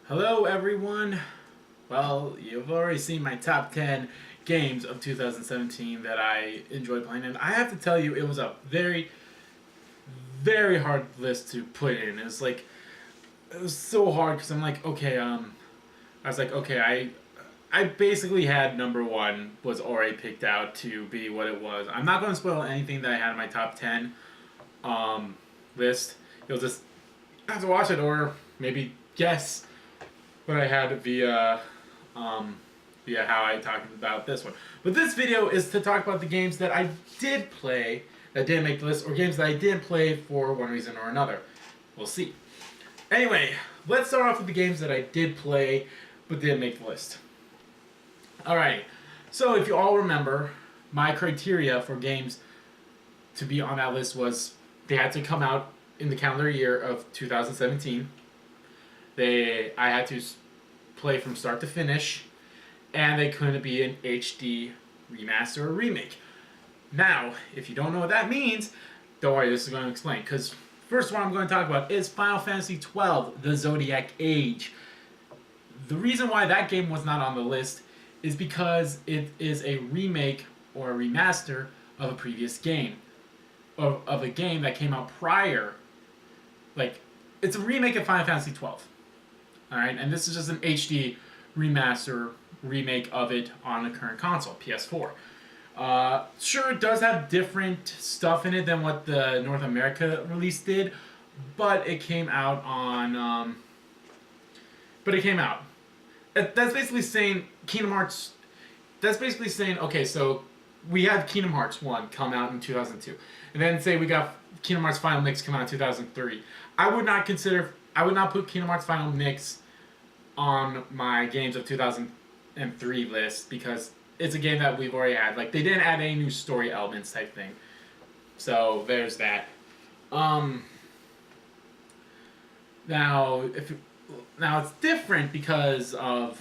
Hello, everyone. Well, you've already seen my top 10 games of 2017 that I enjoyed playing, and I have to tell you, it was a very, very hard list to put in. It was so hard because I'm like, okay, I was like, okay, I basically had number one was already picked out to be what it was. I'm not going to spoil anything that I had in my top 10 list. You'll just have to watch it or maybe guess what I had via how I talked about this one. But this video is to talk about the games that I did play that didn't make the list, or games that I didn't play for one reason or another. We'll see. Anyway, let's start off with the games that I did play but didn't make the list. Alright, so if you all remember, my criteria for games to be on that list was they had to come out in the calendar year of 2017. I had to play from start to finish, and they couldn't be an HD remaster or remake. Now, if you don't know what that means, don't worry, this is going to explain. Because first one I'm going to talk about is Final Fantasy XII: The Zodiac Age. The reason why that game was not on the list is because it is a remake or a remaster of a previous game, of a game that came out prior. Like, it's a remake of Final Fantasy XII. Alright, and this is just an HD remaster, remake of it on the current console, PS4. Sure, it does have different stuff in it than what the North America release did, but it came out on. But it came out. That's basically saying Kingdom Hearts. That's basically saying, okay, so we had Kingdom Hearts 1 come out in 2002, and then say we got Kingdom Hearts Final Mix come out in 2003. I would not put Kingdom Hearts Final Mix on my games of 2003 list because it's a game that we've already had. Like, they didn't add any new story elements type thing. So there's that. Now it's different because a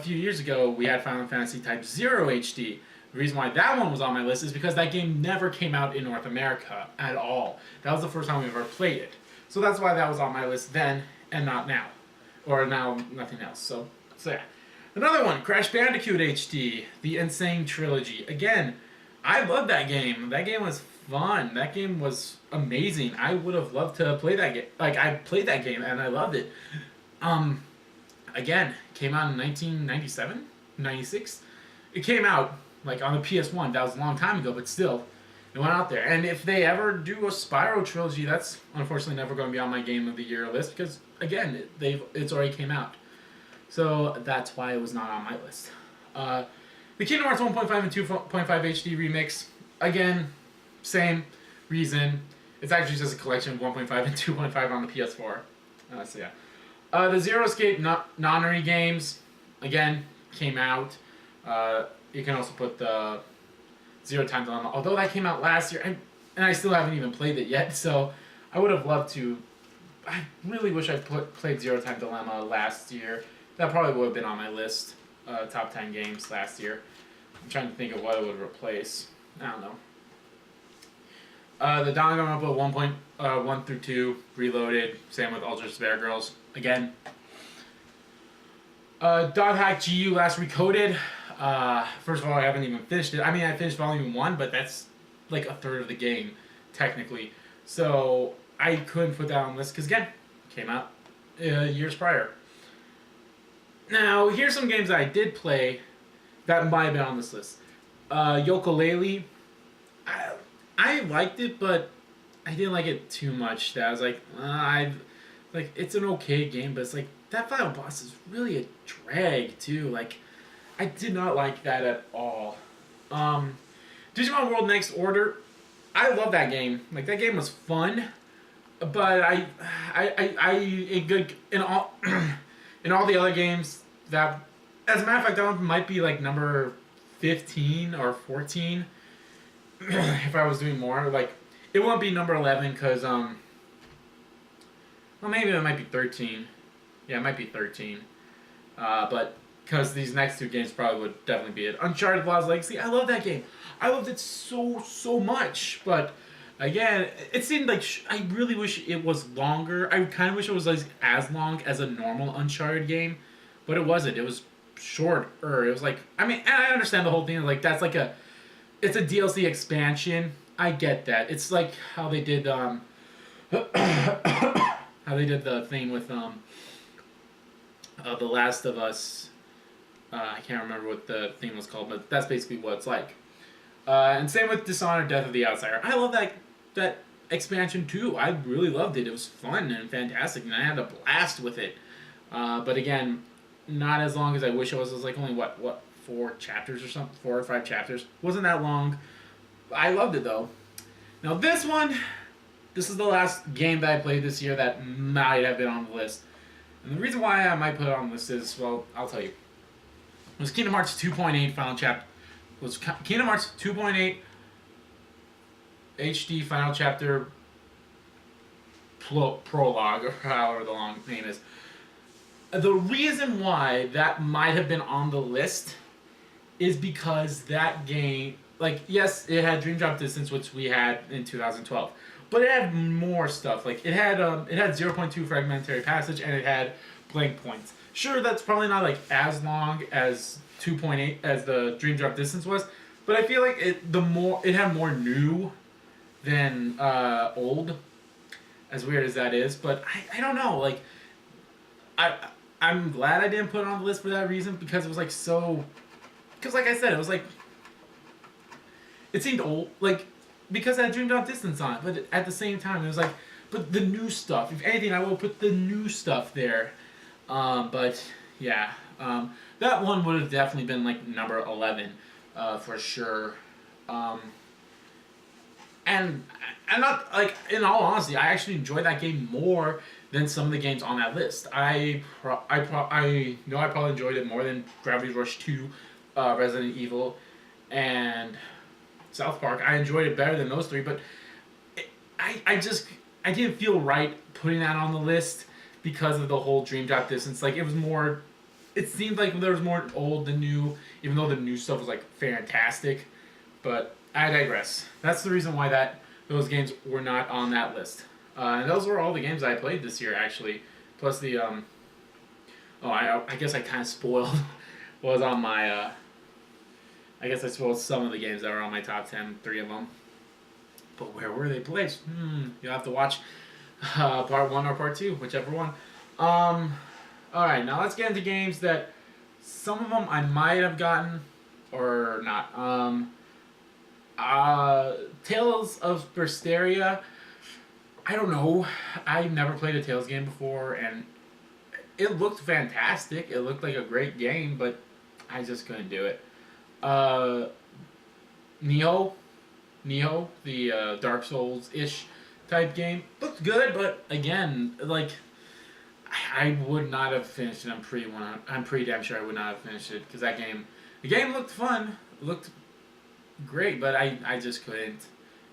few years ago we had Final Fantasy Type 0 HD. The reason why that one was on my list is because that game never came out in North America at all. That was the first time we ever played it. So that's why that was on my list then and not now. Or now nothing else. So yeah. Another one, Crash Bandicoot HD, the Insane Trilogy. Again, I love that game. That game was fun. That game was amazing. I would have loved to play that game. Like, I played that game and I loved it. Again, came out in 1997, 96. It came out like on the PS1. That was a long time ago, but still, it went out there. And if they ever do a Spyro trilogy, that's unfortunately never going to be on my Game of the Year list because, again, it's already came out. So that's why it was not on my list. The Kingdom Hearts 1.5 and 2.5 HD remix, again, same reason. It's actually just a collection of 1.5 and 2.5 on the PS4. So yeah. The Zero Escape Nonary games, again, came out. You can also put the Zero Time Dilemma, although that came out last year, and I still haven't even played it yet, so I would have loved to. I really wish I played Zero Time Dilemma last year. That probably would have been on my list, top 10 games last year. I'm trying to think of what it would replace. I don't know. The Danganronpa 1 through 2 Reloaded, same with Ultra Spare Girls. Again. Dot Hack GU Last Recoded. First of all, I haven't even finished it. I mean, I finished Volume 1, but that's like a third of the game, technically. So I couldn't put that on the list because, again, it came out years prior. Now, here's some games that I did play that might have been on this list. Yooka-Laylee. I liked it, but I didn't like it too much. That I was like, it's an okay game, but it's like, that final boss is really a drag, too. Like, I did not like that at all. Digimon World Next Order. I love that game. Like, that game was fun, but in all in all the other games that, as a matter of fact, that one might be like number 15 or 14 if I was doing more. Like, it won't be number 11 because well, maybe it might be 13. Yeah, it might be 13. But because these next two games probably would definitely be it. Uncharted Lost Legacy. I love that game. I loved it so much, but Again, it seemed like I really wish it was longer. I kind of wish it was like as long as a normal Uncharted game, but it wasn't. It was shorter. It was like, I mean, and I understand the whole thing. Like that's like it's a DLC expansion. I get that. It's like how they did how they did the thing with The Last of Us. I can't remember what the thing was called, but that's basically what it's like. And same with Dishonored: Death of the Outsider. I love that expansion too. I really loved it. It was fun and fantastic, and I had a blast with it. But again, not as long as I wish it was. It was like only what 4 chapters or something, 4 or 5 chapters. Wasn't that long. I loved it though. Now this one, this is the last game that I played this year that might have been on the list. And the reason why I might put it on the list is, well, I'll tell you. It was Kingdom Hearts 2.8 Final Chapter. Was Kingdom Hearts 2.8 HD Final Chapter Prologue, or however the long name is. The reason why that might have been on the list is because that game, like, yes, it had Dream Drop Distance, which we had in 2012, but it had more stuff. Like, it had 0.2 Fragmentary Passage, and it had Blank Points. Sure, that's probably not like as long as 2.8 as the Dream Drop Distance was, but I feel like it had more new than old. As weird as that is, but I don't know. Like, I'm glad I didn't put it on the list for that reason, because it was like so. Because like I said, it was like it seemed old, like because I had Dream Drop Distance on it, but at the same time it was like, but the new stuff. If anything, I will put the new stuff there. But yeah, that one would have definitely been like number 11 for sure. And I'm not, like, in all honesty, I actually enjoy that game more than some of the games on that list. I know I probably enjoyed it more than Gravity Rush 2, Resident Evil, and South Park. I enjoyed it better than those 3, but I didn't feel right putting that on the list because of the whole Dream Drop Distance. Like, it seemed like there was more old than new, even though the new stuff was like fantastic. But I digress. That's the reason why those games were not on that list. And those were all the games I played this year, actually. Plus the I guess I kind of spoiled what was on my. I guess I spoiled some of the games that were on my top 10, 3 of them. But where were they placed? You'll have to watch part 1 or part 2, whichever one. All right, now let's get into games that some of them I might have gotten or not. Tales of Berseria. I don't know. I never played a Tales game before, and it looked fantastic. It looked like a great game, but I just couldn't do it. Nioh, the Dark Souls-ish type game, looked good, but again, like, I would not have finished it. I'm pretty damn sure I would not have finished it, because the game looked fun, looked great, but I just couldn't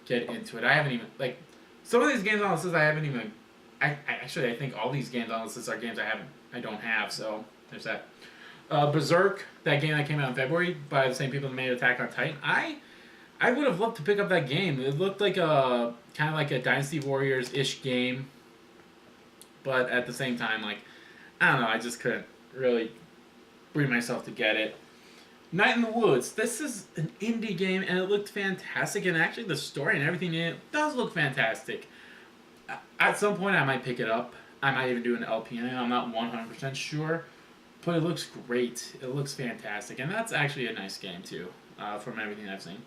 get into it. I haven't even, like, some of these games on the list I haven't even, I think all these games on the list are games I don't have, so there's that. Berserk, that game that came out in February by the same people that made Attack on Titan. I would have loved to pick up that game. It looked like a kind of like a Dynasty Warriors-ish game, but at the same time, like, I don't know, I just couldn't really bring myself to get it. Night in the Woods. This is an indie game, and it looked fantastic, and actually the story and everything in it does look fantastic. At some point, I might pick it up. I might even do an LP in it. I'm not 100% sure, but it looks great. It looks fantastic, and that's actually a nice game, too, from everything I've seen.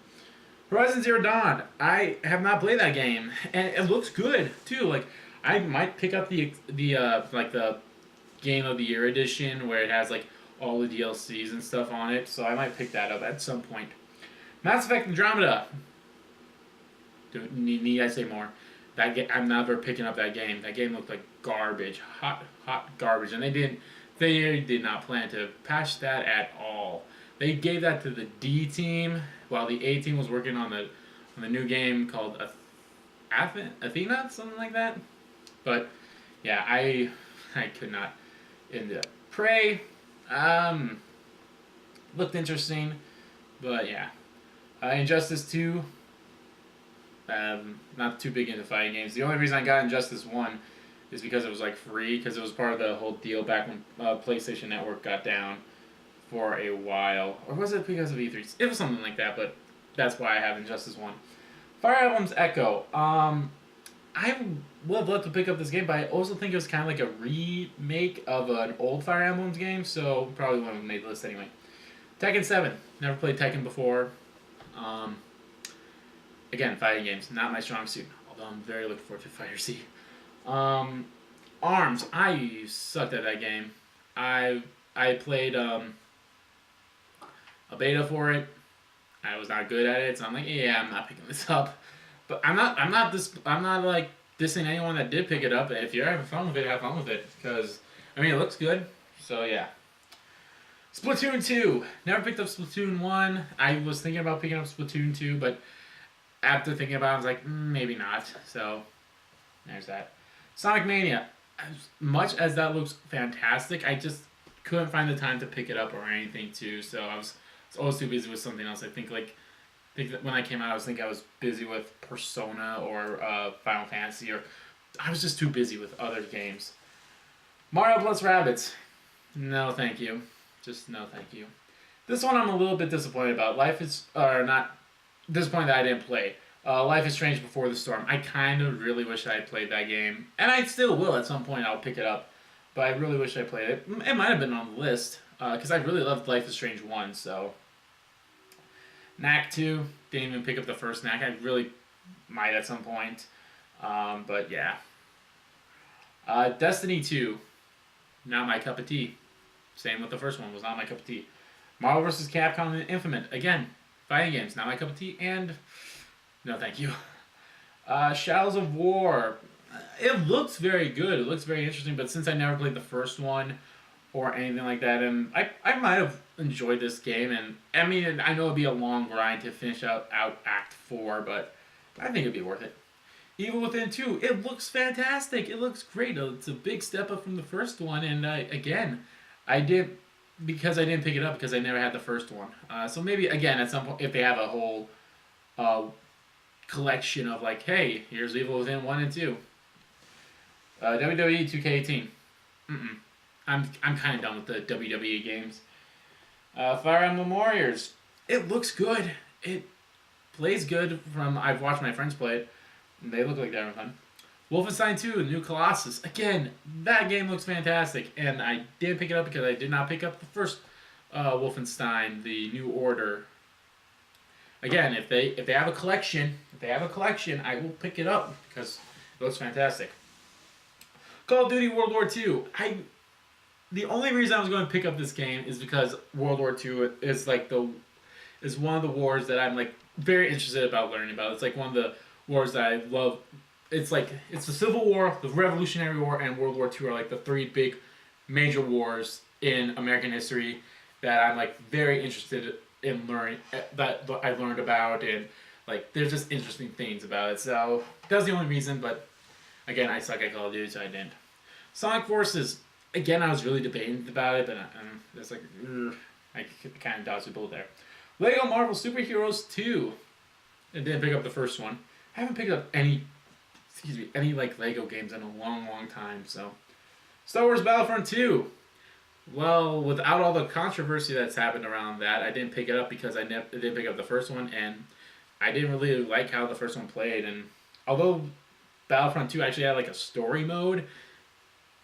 Horizon Zero Dawn. I have not played that game, and it looks good, too. Like, I might pick up the Game of the Year edition, where it has, like, all the DLCs and stuff on it, so I might pick that up at some point. Mass Effect Andromeda. Need I say more? I'm never picking up that game. That game looked like garbage, hot garbage, and they did not plan to patch that at all. They gave that to the D team, while the A team was working on the new game called Athena, something like that. But yeah, I could not end it. Prey. Looked interesting, but yeah. Injustice 2. Not too big into fighting games. The only reason I got Injustice 1 is because it was like free, because it was part of the whole deal back when PlayStation Network got down for a while. Or was it because of E3? It was something like that, but that's why I have Injustice 1. Fire Emblem's Echo. I would love to pick up this game, but I also think it was kind of like a remake of an old Fire Emblem's game, so probably wouldn't have made the list anyway. Tekken 7. Never played Tekken before. Again, fighting games, not my strong suit, although I'm very looking forward to Fighter Z. ARMS. I sucked at that game. I played a beta for it. I was not good at it, so I'm like, yeah, I'm not picking this up. But I'm not like dissing anyone that did pick it up. If you're having fun with it, have fun with it, because I mean it looks good. So yeah. Splatoon 2. Never picked up Splatoon 1. I was thinking about picking up Splatoon 2, but after thinking about it, I was like, maybe not. So there's that. Sonic Mania. As much as that looks fantastic, I just couldn't find the time to pick it up or anything too. So I was always too busy with something else. I think that when I came out, I was busy with Persona or Final Fantasy, or I was just too busy with other games. Mario plus Rabbids. No, thank you. Just no, thank you. This one I'm a little bit disappointed about. Not disappointed that I didn't play. Life is Strange Before the Storm. I kind of really wish I had played that game, and I still will at some point. I'll pick it up, but I really wish I played it. It might have been on the list because I really loved Life is Strange 1. So, Knack 2, didn't even pick up the first Knack. I really might at some point, but yeah. Destiny 2, not my cup of tea. Same with the first one, was not my cup of tea. Marvel vs. Capcom and Infinite, again, fighting games, not my cup of tea, and no thank you. Shadows of War, it looks very good, it looks very interesting, but since I never played the first one or anything like that, and I might have enjoyed this game, and I mean, I know it'd be a long grind to finish out Act 4, but I think it'd be worth it. Evil Within 2, it looks fantastic, it looks great, it's a big step up from the first one, and again, because I didn't pick it up because I never had the first one. So maybe, again, at some point, if they have a whole collection of like, hey, here's Evil Within 1 and 2. WWE 2K18. I'm kind of done with the WWE games. Fire Emblem Warriors. It looks good. It plays good I've watched my friends play it. And they look like they're having fun. Wolfenstein 2, New Colossus. Again, that game looks fantastic, and I did pick it up because I did not pick up the first Wolfenstein, the New Order. Again, if they have a collection, I will pick it up because it looks fantastic. Call of Duty World War II. The only reason I was going to pick up this game is because World War II is one of the wars that I'm like very interested about learning about. It's like one of the wars that I love. It's the Civil War, the Revolutionary War, and World War II are like the three big major wars in American history that I'm like very interested in learning, that I learned about, and like there's just interesting things about it. So that's the only reason, but again, I suck at Call of Duty, so I didn't. Sonic Forces, again, I was really debating about it, but it's like, I kind of dodged the bullet there. Lego Marvel Superheroes 2. I didn't pick up the first one. I haven't picked up any like Lego games in a long, long time. So, Star Wars Battlefront 2. Well, without all the controversy that's happened around that, I didn't pick it up because I didn't pick up the first one, and I didn't really like how the first one played. And although Battlefront 2 actually had like a story mode,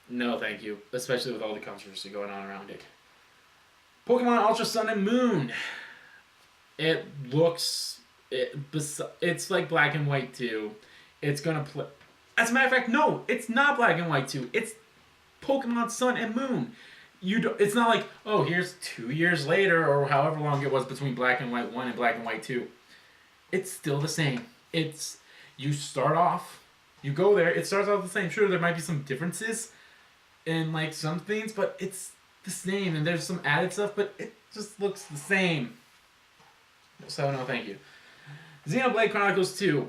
no, thank you. Especially with all the controversy going on around it. Pokemon Ultra Sun and Moon. It's like Black and White 2. It's gonna play. As a matter of fact, no, it's not Black and White 2. It's Pokemon Sun and Moon. It's not like, oh, here's 2 years later or however long it was between Black and White 1 and Black and White 2. It's still the same. You start off, you go there, it starts off the same. Sure, there might be some differences in like some things, but it's the same, and there's some added stuff, but it just looks the same. So no, thank you. Xenoblade Chronicles 2.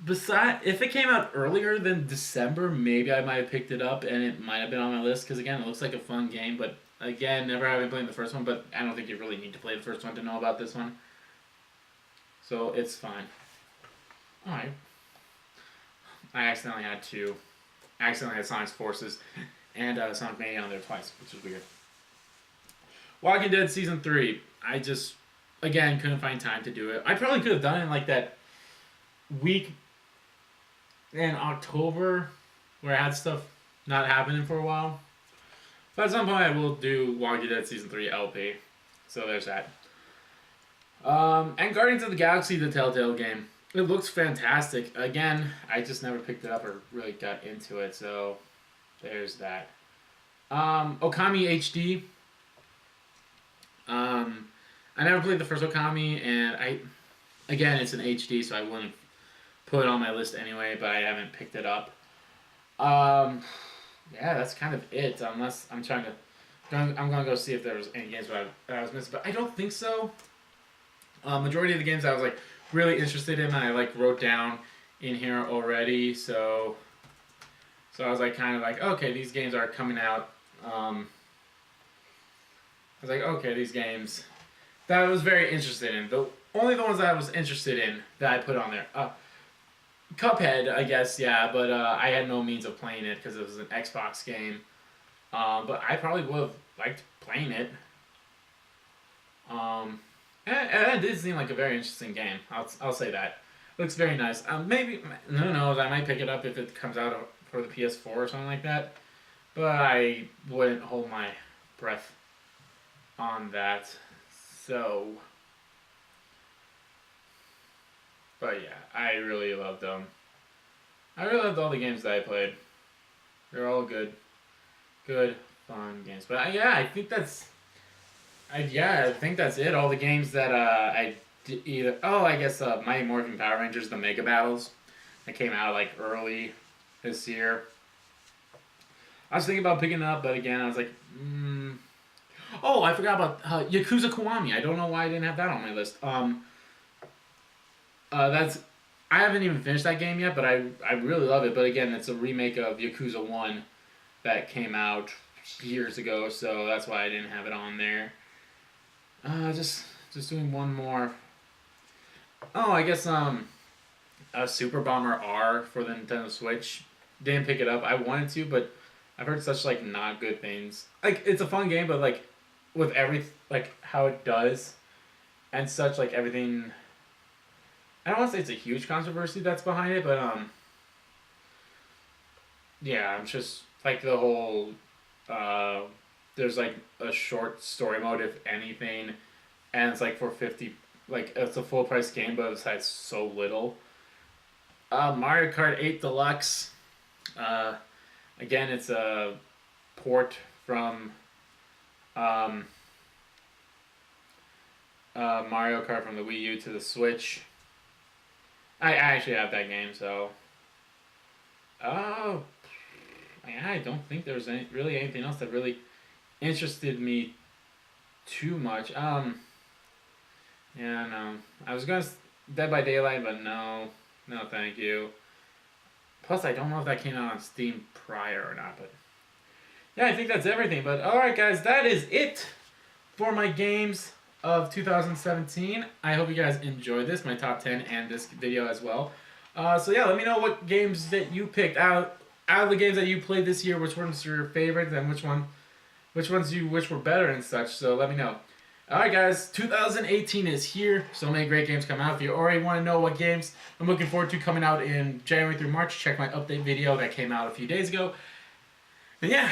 If it came out earlier than December, maybe I might have picked it up and it might have been on my list because again, it looks like a fun game. But again, never having played the first one. But I don't think you really need to play the first one to know about this one. So it's fine. Alright. I accidentally had Sonic's Forces and Sonic Mania on there twice, which is weird. Walking Dead Season 3. I just, again, couldn't find time to do it. I probably could have done it in like that week in October where I had stuff not happening for a while. But at some point I will do Walking Dead Season 3 LP. So there's that. And Guardians of the Galaxy, the Telltale game. It looks fantastic. Again, I just never picked it up or really got into it, so there's that. Okami HD. I never played the first Okami, and again, it's an HD, so I wouldn't put it on my list anyway, but I haven't picked it up. Yeah, that's kind of it, unless I'm gonna go see if there was any games that I was missing, but I don't think so. Majority of the games I was like really interested in, I like wrote down in here already, so I was like kind of like, okay, these games are coming out. I was like, okay, these games that I was very interested in. Only the ones that I was interested in that I put on there. Cuphead, I guess, yeah, but I had no means of playing it because it was an Xbox game. But I probably would have liked playing it. And it did seem like a very interesting game. I'll say that. Looks very nice. Maybe, who knows, I might pick it up if it comes out for the PS4 or something like that. But I wouldn't hold my breath on that. So, but yeah, I really loved them. I really loved all the games that I played. They're all good, fun games. But yeah, I think that's it. All the games that I did either. Oh, I guess Mighty Morphin Power Rangers: The Mega Battles that came out like early this year. I was thinking about picking it up, but again, I was like, Oh, I forgot about Yakuza Kiwami. I don't know why I didn't have that on my list. I haven't even finished that game yet, but I really love it. But again, it's a remake of Yakuza 1 that came out years ago, so that's why I didn't have it on there. Just doing one more. Oh, I guess Super Bomber R for the Nintendo Switch. Didn't pick it up. I wanted to, but I've heard such like not good things. Like it's a fun game, but like with like how it does and such, like everything. I don't want to say it's a huge controversy that's behind it, but yeah, I'm just like the whole. There's like a short story mode, if anything, and it's like for 50. Like it's a full price game, but it's so little. Mario Kart 8 Deluxe. Again, it's a port from Mario Kart from the Wii U to the Switch. I actually have that game, so. Oh, yeah, I don't think there's really anything else that really interested me too much. Yeah, no. I was gonna Dead by Daylight, but no, thank you. Plus, I don't know if that came out on Steam prior or not, but yeah, I think that's everything. But alright, guys, that is it for my games of 2017. I hope you guys enjoyed this, my top 10, and this video as well. So yeah, let me know what games that you picked out of the games that you played this year. Which ones are your favorites, and which ones you wish were better and such. So let me know. Alright guys, 2018 is here. So many great games come out. If you already want to know what games I'm looking forward to coming out in January through March, check my update video that came out a few days ago. And yeah.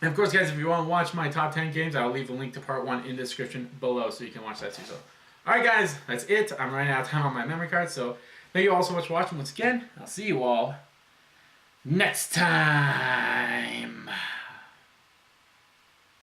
And of course guys, if you want to watch my top 10 games, I'll leave a link to part 1 in the description below so you can watch that too. So, alright guys, that's it. I'm running out of time on my memory card. So thank you all so much for watching once again. I'll see you all next time.